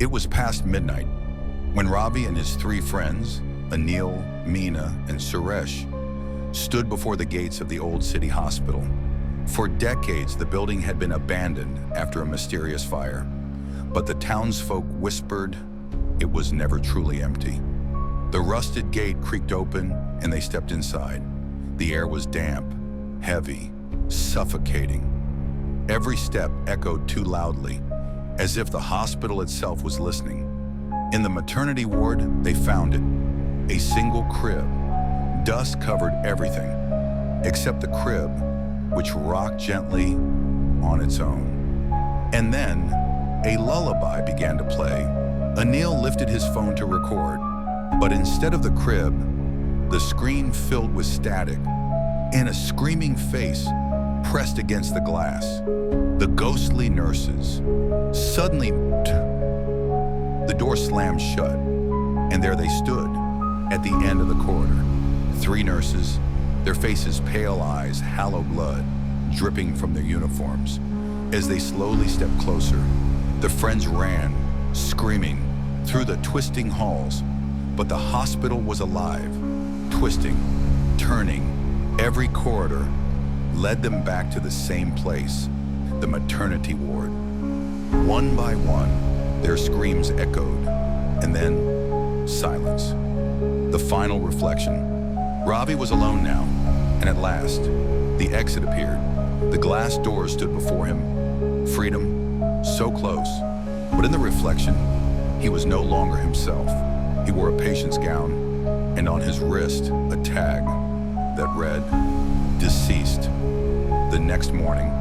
It was past midnight when Ravi and his three friends, Anil, Meena, and Suresh, stood before the gates of the old city hospital. For decades, the building had been abandoned after a mysterious fire, but the townsfolk whispered it was never truly empty. The rusted gate creaked open and they stepped inside. The air was damp, heavy, suffocating. Every step echoed too loudly, as if the hospital itself was listening. In the maternity ward, they found it, a single crib. Dust covered everything, except the crib, which rocked gently on its own. And then, a lullaby began to play. Anil lifted his phone to record, but instead of the crib, the screen filled with static and a screaming face pressed against the glass. The ghostly nurses. Suddenly, the door slammed shut, and there they stood, at the end of the corridor. Three nurses, their faces pale eyes, hollow blood, dripping from their uniforms. As they slowly stepped closer, the friends ran, screaming, through the twisting halls. But the hospital was alive, twisting, turning. Every corridor led them back to the same place, the maternity ward. One by one, their screams echoed, and then silence. The final reflection. Ravi was alone now, and at last, the exit appeared. The glass doors stood before him. Freedom, so close. But in the reflection, he was no longer himself. He wore a patient's gown, and on his wrist, a tag that read, "Deceased." The next morning,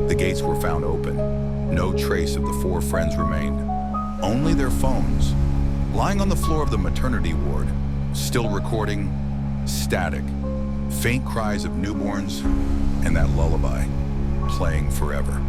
the gates were found open. No trace of the four friends remained. Only their phones, lying on the floor of the maternity ward, still recording, static, faint cries of newborns, and that lullaby playing forever.